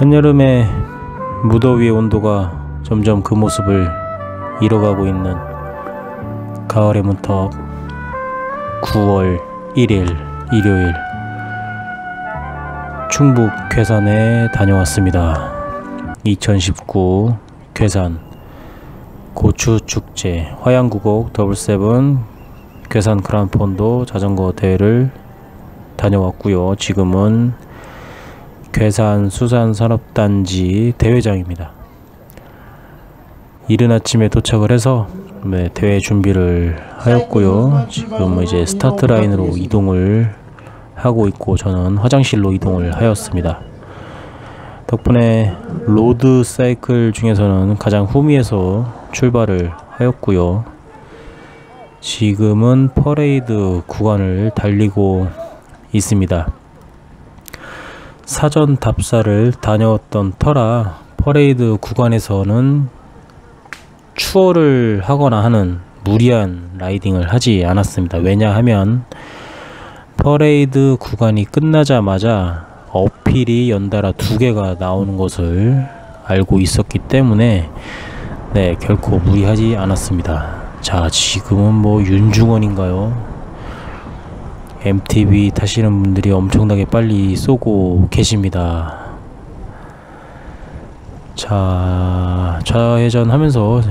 한여름의 무더위의 온도가 점점 그 모습을 잃어가고 있는 가을의 문턱 9월 1일 일요일 충북 괴산에 다녀왔습니다. 2019 괴산 고추축제 화양구곡 더블세븐 괴산 그란폰도 자전거 대회를 다녀왔고요. 지금은 괴산 수산산업단지 대회장입니다. 이른 아침에 도착을 해서 대회 준비를 하였고요. 지금 이제 스타트 라인으로 이동을 하고 있고 저는 화장실로 이동을 하였습니다. 덕분에 로드 사이클 중에서는 가장 후미에서 출발을 하였고요. 지금은 퍼레이드 구간을 달리고 있습니다. 사전 답사를 다녀왔던 터라 퍼레이드 구간에서는 추월을 하거나 하는 무리한 라이딩을 하지 않았습니다. 왜냐하면 퍼레이드 구간이 끝나자마자 어필이 연달아 2개가 나오는 것을 알고 있었기 때문에 결코 무리하지 않았습니다. 자, 지금은 뭐 윤중원인가요? MTB 타시는 분들이 엄청나게 빨리 쏘고 계십니다. 자, 좌회전 하면서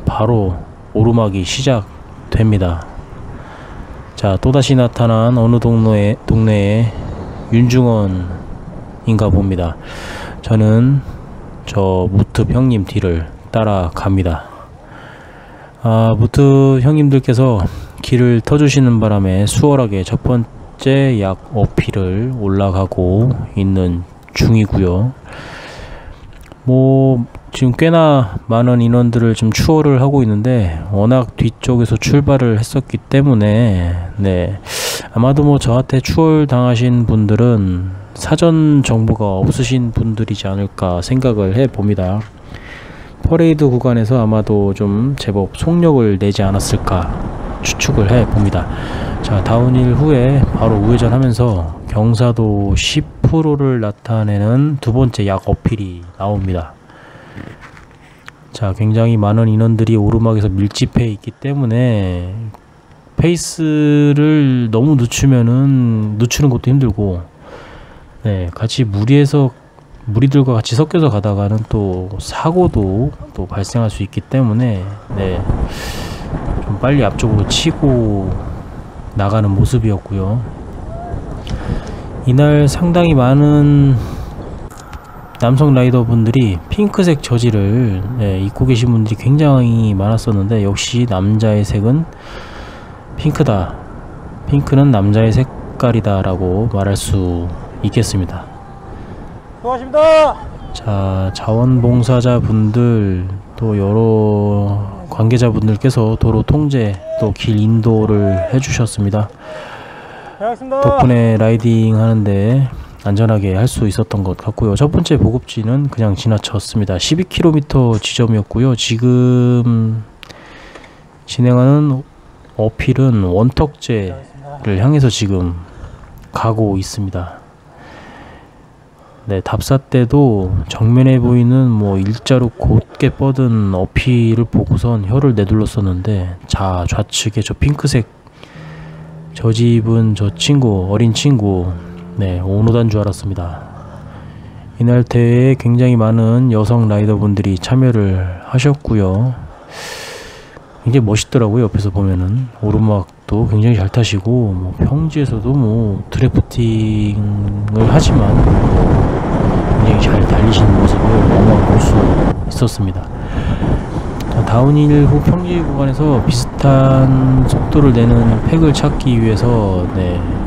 바로 오르막이 시작됩니다. 자, 또다시 나타난 어느 동네에 윤중원인가 봅니다. 저는 저 무트 형님 뒤를 따라갑니다. 무트 형님들께서 길을 터주시는 바람에 수월하게 첫 번째 약 어필을 올라가고 있는 중이고요. 지금 꽤나 많은 인원들을 좀 추월을 하고 있는데 워낙 뒤쪽에서 출발을 했었기 때문에 아마도 저한테 추월 당하신 분들은 사전 정보가 없으신 분들이지 않을까 생각을 해 봅니다. 퍼레이드 구간에서 아마도 좀 제법 속력을 내지 않았을까 추측을 해 봅니다. 자, 다운힐 후에 바로 우회전 하면서 경사도 10%를 나타내는 두 번째 약 어필이 나옵니다. 자, 굉장히 많은 인원들이 오르막에서 밀집해 있기 때문에 페이스를 너무 늦추는 것도 힘들고 같이 무리들과 같이 섞여서 가다가는 또 사고도 또 발생할 수 있기 때문에 좀 빨리 앞쪽으로 치고 나가는 모습이었고요. 이날 상당히 많은 남성 라이더 분들이 핑크색 저지를 입고 계신 분들이 굉장히 많았었는데 역시 남자의 색은 핑크다. 핑크는 남자의 색깔이다 라고 말할 수 있겠습니다. 수고하십니다. 자, 자원봉사자 분들 또 여러 관계자분들께서 도로 통제 또 길 인도를 해주셨습니다. 덕분에 라이딩 하는데 안전하게 할 수 있었던 것 같고요. 첫 번째 보급지는 그냥 지나쳤습니다. 12km 지점이었고요. 지금 진행하는 어필은 원턱제를 향해서 지금 가고 있습니다. 답사 때도 정면에 보이는 일자로 곧게 뻗은 어필을 보고선 혀를 내둘렀었는데 좌측에 저 핑크색 저지 입은 저 친구, 어린 친구 오노단 줄 알았습니다. 이날 대회에 굉장히 많은 여성 라이더분들이 참여를 하셨고요. 굉장히 멋있더라고요. 옆에서 보면은 오르막도 굉장히 잘 타시고 평지에서도 드래프팅을 하지만 굉장히 잘 달리시는 모습을 너무 볼 수 있었습니다. 다운힐 후 평지 구간에서 비슷한 속도를 내는 팩을 찾기 위해서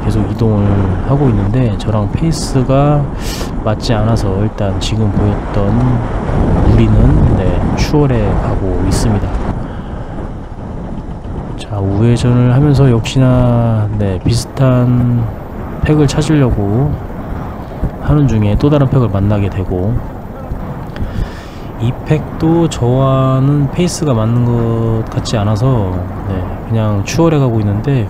계속 이동을 하고 있는데 저랑 페이스가 맞지 않아서 일단 지금 보였던 무리는 추월해 가고 있습니다. 자, 우회전을 하면서 역시나 비슷한 팩을 찾으려고 하는 중에 또 다른 팩을 만나게 되고 이 팩도 저와는 페이스가 맞는 것 같지 않아서 그냥 추월해 가고 있는데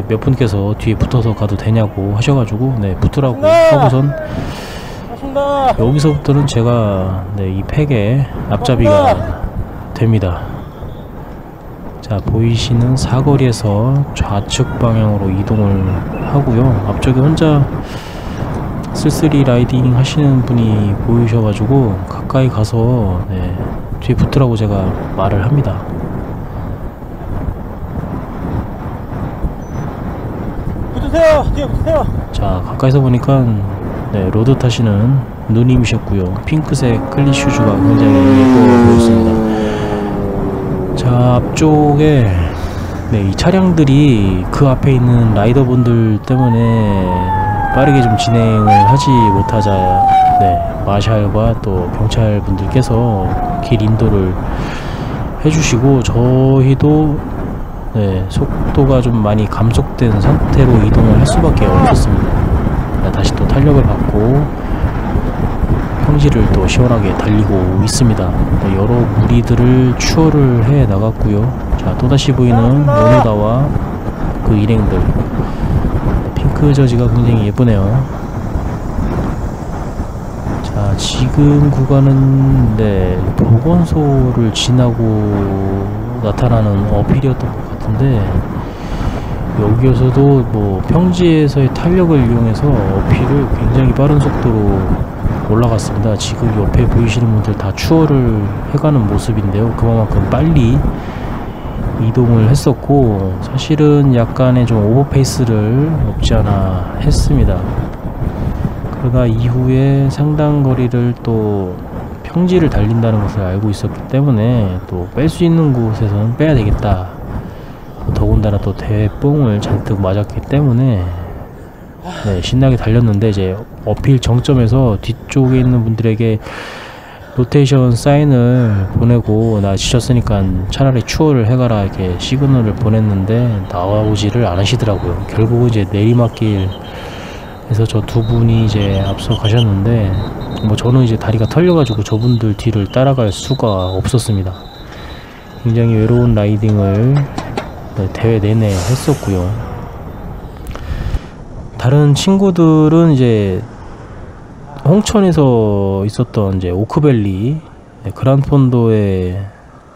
몇 분께서 뒤에 붙어서 가도 되냐고 하셔가지고 붙으라고 하고선 수고하셨습니다. 여기서부터는 제가 이 팩의 앞잡이가 됩니다. 자, 보이시는 사거리에서 좌측 방향으로 이동을 하고요. 앞쪽에 혼자 쓸쓸히 라이딩 하시는 분이 보이셔가지고 가까이 가서 뒤에 붙으라고 제가 말을 합니다. 붙으세요. 뒤에 붙으세요. 자, 가까이서 보니까 로드 타시는 누님이셨고요. 핑크색 클리 슈즈가 굉장히 예뻐 보였습니다. 자, 앞쪽에 이 차량들이 그 앞에 있는 라이더분들 때문에 빠르게 좀 진행을 하지 못하자 마샬과 또 경찰분들께서 길 인도를 해주시고 저희도 속도가 좀 많이 감속된 상태로 이동을 할 수밖에 없었습니다. 다시 또 탄력을 받고 평지를 또 시원하게 달리고 있습니다. 여러 무리들을 추월을 해 나갔고요. 자, 또다시 보이는 오노다와 그 일행들, 핑크 저지가 굉장히 예쁘네요. 자, 지금 구간은 보건소를 지나고 나타나는 어필이었던 것 같은데, 여기에서도 뭐 평지에서의 탄력을 이용해서 어필을 굉장히 빠른 속도로 올라갔습니다. 지금 옆에 보이시는 분들 다 추월을 해가는 모습인데요. 그만큼 빨리 이동을 했었고, 사실은 약간의 좀 오버페이스를 없지 않아 했습니다. 그러다 이후에 상당 거리를 또 평지를 달린다는 것을 알고 있었기 때문에 또 뺄 수 있는 곳에서는 빼야 되겠다. 더군다나 또 대뽕을 잔뜩 맞았기 때문에 신나게 달렸는데, 이제 어필 정점에서 뒤쪽에 있는 분들에게 로테이션 사인을 보내고, 나 지쳤으니까 차라리 추월을 해가라 이렇게 시그널을 보냈는데 나오지를 않으시더라고요. 결국은 이제 내리막길에서 저 두 분이 이제 앞서 가셨는데, 뭐 저는 이제 다리가 털려가지고 저분들 뒤를 따라갈 수가 없었습니다. 굉장히 외로운 라이딩을 대회 내내 했었고요. 다른 친구들은 이제 홍천에서 있었던 이제 오크밸리 그란폰도에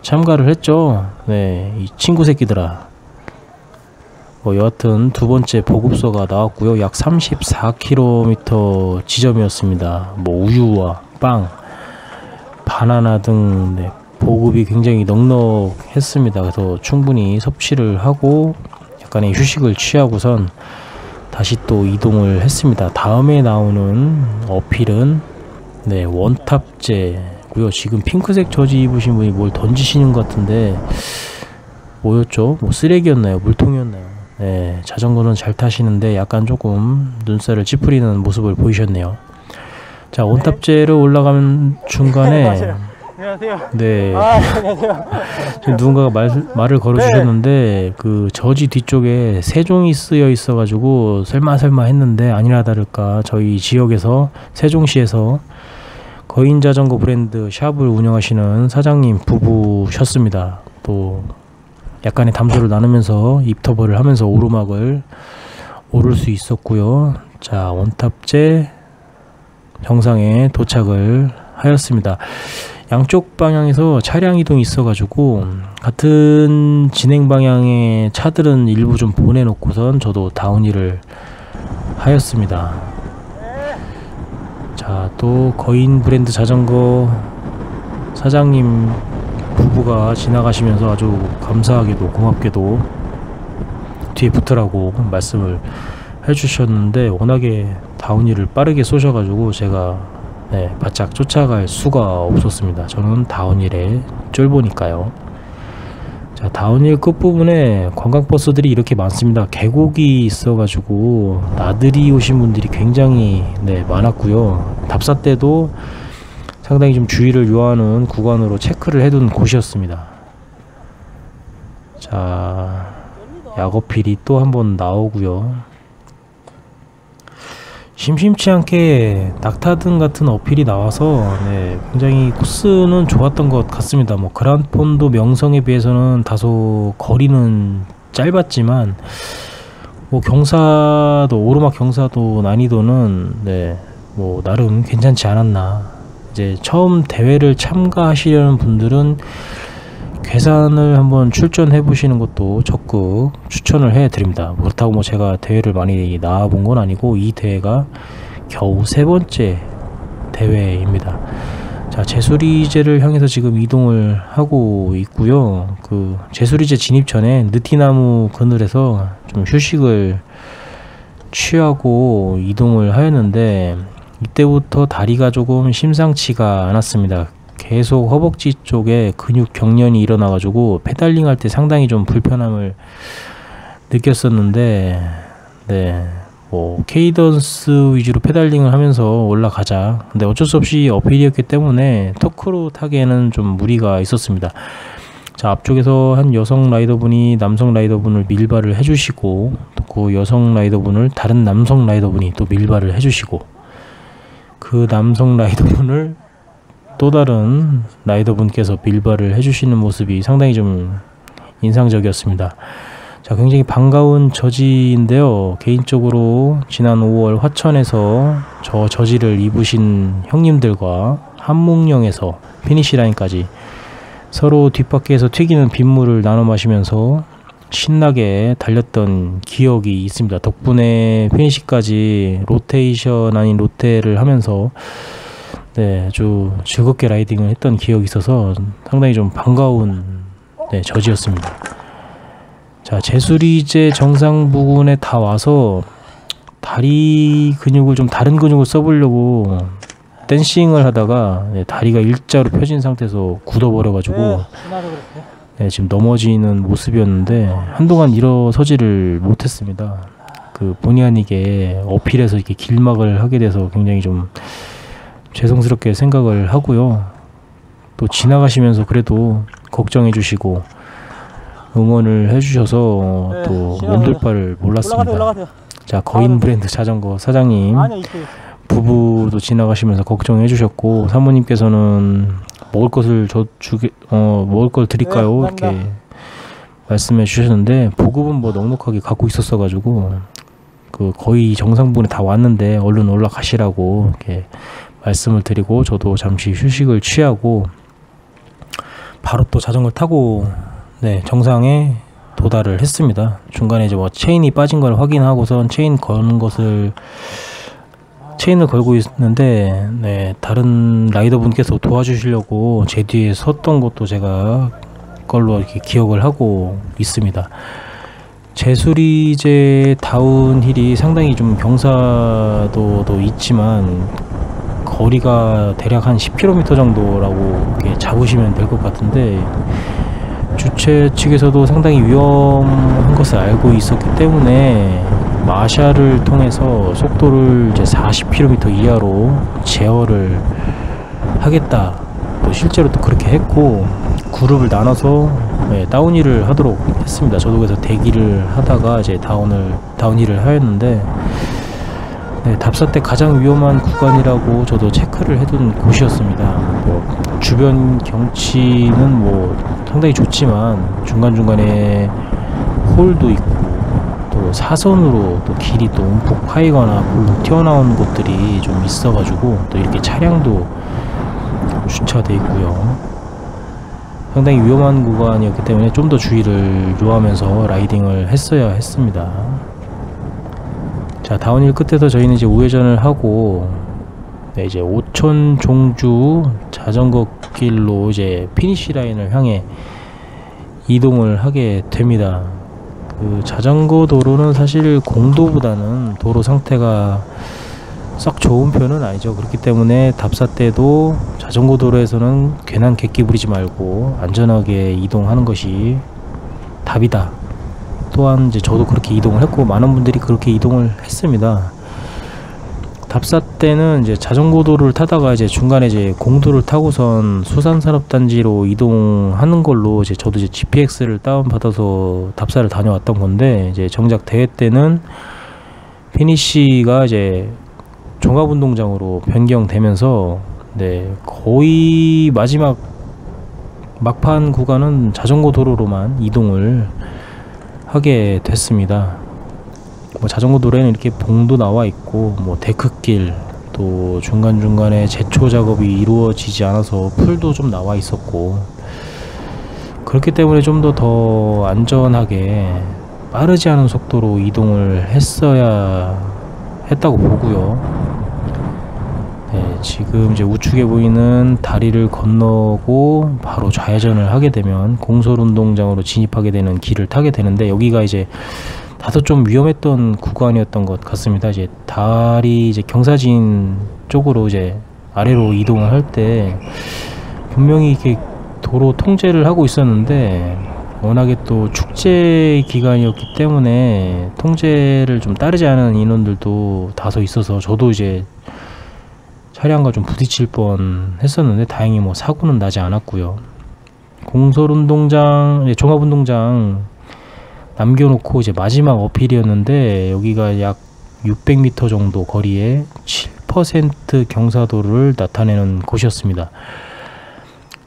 참가를 했죠. 이 친구 새끼들아. 뭐 여하튼 두 번째 보급소가 나왔고요. 약 34km 지점이었습니다. 뭐 우유와 빵, 바나나 등 보급이 굉장히 넉넉했습니다. 그래서 충분히 섭취를 하고 약간의 휴식을 취하고선 다시 또 이동을 했습니다. 다음에 나오는 어필은 원탑제고요. 지금 핑크색 저지 입으신 분이 뭘 던지시는 것 같은데 뭐였죠? 뭐 쓰레기였나요? 물통이었나요? 자전거는 잘 타시는데 약간 조금 눈살을 찌푸리는 모습을 보이셨네요. 자, 원탑제를 올라가는 중간에 안녕하세요. 안녕하세요. 누군가가 말을 걸어주셨는데 그 저지 뒤쪽에 세종이 쓰여 있어가지고 설마 했는데 아니라 다를까 저희 지역에서 세종시에서 거인 자전거 브랜드 샵을 운영하시는 사장님 부부셨습니다. 또 약간의 담소를 나누면서 입터벌을 하면서 오르막을 오를 수 있었고요. 자, 원탑제 정상에 도착을 하였습니다. 양쪽 방향에서 차량 이동이 있어가지고 같은 진행 방향의 차들은 일부 좀 보내놓고선 저도 다운힐을 하였습니다. 자, 또 거인 브랜드 자전거 사장님 부부가 지나가시면서 아주 감사하게도 고맙게도 뒤에 붙으라고 말씀을 해주셨는데, 워낙에 다운힐을 빠르게 쏘셔가지고 제가 바짝 쫓아갈 수가 없었습니다. 저는 다운힐에 쫄보니까요. 자, 다운힐 끝부분에 관광버스들이 이렇게 많습니다. 계곡이 있어가지고 나들이 오신 분들이 굉장히 많았고요. 답사 때도 상당히 좀 주의를 요하는 구간으로 체크를 해둔 곳이었습니다. 자, 약어필이 또 한번 나오고요. 심심치 않게 낙타등 같은 어필이 나와서 굉장히 코스는 좋았던 것 같습니다. 뭐 그란폰도 명성에 비해서는 다소 거리는 짧았지만 뭐 경사도 오르막 경사도 난이도는 뭐 나름 괜찮지 않았나. 이제 처음 대회를 참가하시려는 분들은 괴산을 한번 출전해 보시는 것도 적극 추천을 해 드립니다. 그렇다고 뭐 제가 대회를 많이 나와 본 건 아니고 이 대회가 겨우 3번째 대회입니다. 자, 제수리제를 향해서 지금 이동을 하고 있고요. 그 제수리제 진입 전에 느티나무 그늘에서 좀 휴식을 취하고 이동을 하였는데, 이때부터 다리가 조금 심상치가 않았습니다. 계속 허벅지 쪽에 근육 경련이 일어나 가지고 페달링 할 때 상당히 좀 불편함을 느꼈었는데, 네, 뭐 케이던스 위주로 페달링을 하면서 올라가자. 근데 어쩔 수 없이 어필이었기 때문에 토크로 타기에는 좀 무리가 있었습니다. 자, 앞쪽에서 한 여성 라이더분이 남성 라이더분을 밀발을 해주시고, 또 그 여성 라이더분을 다른 남성 라이더분이 또 밀발을 해주시고, 그 남성 라이더분을 또 다른 라이더분께서 밀발을 해주시는 모습이 상당히 좀 인상적이었습니다. 자, 굉장히 반가운 저지인데요. 개인적으로 지난 5월 화천에서 저 저지를 입으신 형님들과 한묵령에서 피니시 라인까지 서로 뒷바퀴에서 튀기는 빗물을 나눠 마시면서 신나게 달렸던 기억이 있습니다. 덕분에 피니시까지 로테이션 아닌 로테를 하면서 네, 아주 즐겁게 라이딩을 했던 기억이 있어서 상당히 좀 반가운 저지였습니다. 자, 제수리제 정상 부근에 다 와서 다리 근육을 좀 다른 근육을 써보려고 댄싱을 하다가 다리가 일자로 펴진 상태에서 굳어버려 가지고 지금 넘어지는 모습이었는데, 한동안 일어서지를 못했습니다. 그 본의 아니게 어필해서 이렇게 길막을 하게 돼서 굉장히 좀 죄송스럽게 생각을 하고요. 또 지나가시면서 그래도 걱정해 주시고 응원을 해주셔서 네, 또 몸둘 바를 몰랐습니다. 올라가세요. 자, 거인 브랜드 자전거 사장님 부부도 지나가시면서 걱정해 주셨고, 사모님께서는 먹을 것을 먹을 걸 드릴까요? 네, 이렇게 말씀해 주셨는데, 보급은 뭐 넉넉하게 갖고 있었어 가지고 그 거의 정상분에 다 왔는데 얼른 올라가시라고 이렇게 말씀을 드리고, 저도 잠시 휴식을 취하고 바로 또 자전거를 타고 정상에 도달을 했습니다. 중간에 이제 뭐 체인이 빠진 걸 확인하고선 체인을 걸고 있는데, 다른 라이더 분께서 도와주시려고 제 뒤에 섰던 것도 제가 걸로 이렇게 기억을 하고 있습니다. 제수리제 다운힐이 상당히 좀 경사도도 있지만 거리가 대략 한 10km 정도라고 이렇게 잡으시면 될 것 같은데, 주최 측에서도 상당히 위험한 것을 알고 있었기 때문에 마샬을 통해서 속도를 이제 40km 이하로 제어를 하겠다. 또 실제로 또 그렇게 했고, 그룹을 나눠서 다운힐을 하도록 했습니다. 저도 그래서 대기를 하다가 이제 다운힐을 하였는데, 답사 때 가장 위험한 구간이라고 저도 체크를 해둔 곳이었습니다. 뭐 주변 경치는 뭐 상당히 좋지만 중간중간에 홀도 있고, 또 사선으로 또 길이 또 움푹 파이거나 골로 튀어나온 곳들이 좀 있어가지고, 또 이렇게 차량도 주차돼 있고요. 상당히 위험한 구간이었기 때문에 좀 더 주의를 요하면서 라이딩을 했어야 했습니다. 자, 다운힐 끝에서 저희는 이제 우회전을 하고 이제 오천 종주 자전거 길로 이제 피니시 라인을 향해 이동을 하게 됩니다. 그 자전거 도로는 사실 공도보다는 도로 상태가 썩 좋은 편은 아니죠. 그렇기 때문에 답사 때도 자전거 도로에서는 괜한 객기 부리지 말고 안전하게 이동하는 것이 답이다. 또한 이제 저도 그렇게 이동을 했고 많은 분들이 그렇게 이동을 했습니다. 답사 때는 이제 자전거 도로를 타다가 이제 중간에 이제 공도를 타고선 수산산업단지로 이동하는 걸로 이제 저도 이제 GPX를 다운받아서 답사를 다녀왔던 건데, 이제 정작 대회 때는 피니시가 이제 종합운동장으로 변경되면서 거의 마지막 막판 구간은 자전거 도로로만 이동을 하게 됐습니다. 뭐 자전거 도로에는 이렇게 봉도 나와 있고, 뭐 데크길, 또 중간중간에 제초 작업이 이루어지지 않아서 풀도 좀 나와 있었고, 그렇기 때문에 좀 더 안전하게 빠르지 않은 속도로 이동을 했어야 했다고 보고요. 네, 지금 이제 우측에 보이는 다리를 건너고 바로 좌회전을 하게 되면 공설운동장으로 진입하게 되는 길을 타게 되는데, 여기가 이제 다소 좀 위험했던 구간이었던 것 같습니다. 이제 다리 이제 경사진 쪽으로 이제 아래로 이동을 할 때 분명히 이렇게 도로 통제를 하고 있었는데, 워낙에 또 축제 기간이었기 때문에 통제를 좀 따르지 않은 인원들도 다소 있어서 저도 이제 차량과 좀 부딪힐 뻔 했었는데 다행히 뭐 사고는 나지 않았고요. 공설운동장, 종합운동장 남겨놓고 이제 마지막 어필이었는데, 여기가 약 600m 정도 거리에 7% 경사도를 나타내는 곳이었습니다.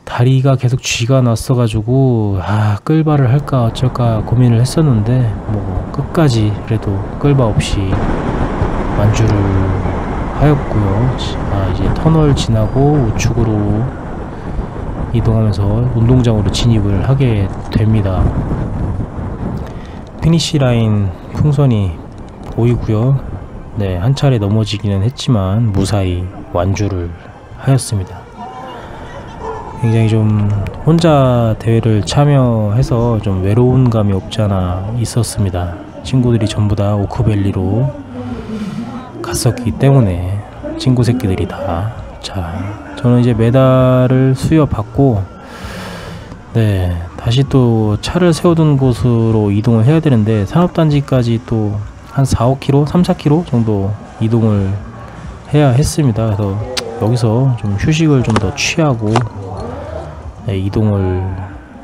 다리가 계속 쥐가 났어 가지고 끌바를 할까 어쩔까 고민을 했었는데, 뭐 끝까지 그래도 끌바 없이 완주를 하였고요. 이제 터널 지나고 우측으로 이동하면서 운동장으로 진입을 하게 됩니다. 피니시 라인 풍선이 보이고요. 네, 한 차례 넘어지기는 했지만 무사히 완주를 하였습니다. 굉장히 좀 혼자 대회를 참여해서 좀 외로운 감이 없지 않아 있었습니다. 친구들이 전부 다 오크밸리로 갔었기 때문에, 친구 새끼들이 다. 자, 저는 이제 메달을 수여받고, 네, 다시 또 차를 세워둔 곳으로 이동을 해야 되는데, 산업단지까지 또 한 4-5km, 3-4km 정도 이동을 해야 했습니다. 그래서 여기서 좀 휴식을 좀 더 취하고, 네, 이동을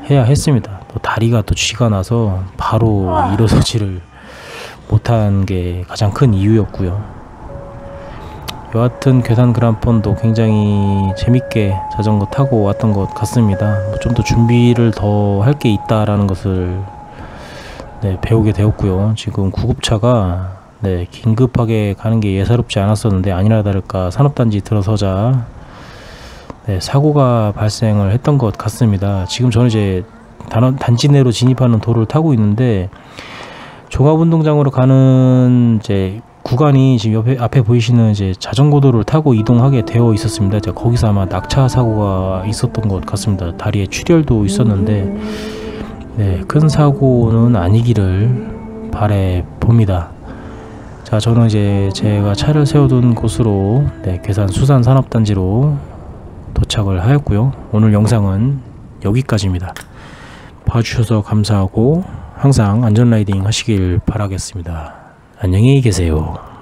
해야 했습니다. 또 다리가 또 쥐가 나서 바로 일어서지를 못한 게 가장 큰 이유였고요. 여하튼 괴산 그란폰도 굉장히 재밌게 자전거 타고 왔던 것 같습니다. 좀 더 준비를 더 할 게 있다라는 것을 배우게 되었고요. 지금 구급차가 긴급하게 가는 게 예사롭지 않았었는데, 아니나 다를까 산업단지 들어서자 사고가 발생을 했던 것 같습니다. 지금 저는 이제 단지 내로 진입하는 도로를 타고 있는데, 종합운동장으로 가는 이제 구간이 지금 앞에 보이시는 이제 자전거도를 타고 이동하게 되어 있었습니다. 거기서 아마 낙차 사고가 있었던 것 같습니다. 다리에 출혈도 있었는데, 큰 사고는 아니기를 바래 봅니다. 자, 저는 이제 제가 차를 세워둔 곳으로 괴산 수산 산업단지로 도착을 하였고요. 오늘 영상은 여기까지입니다. 봐주셔서 감사하고 항상 안전라이딩 하시길 바라겠습니다. 안녕히 계세요.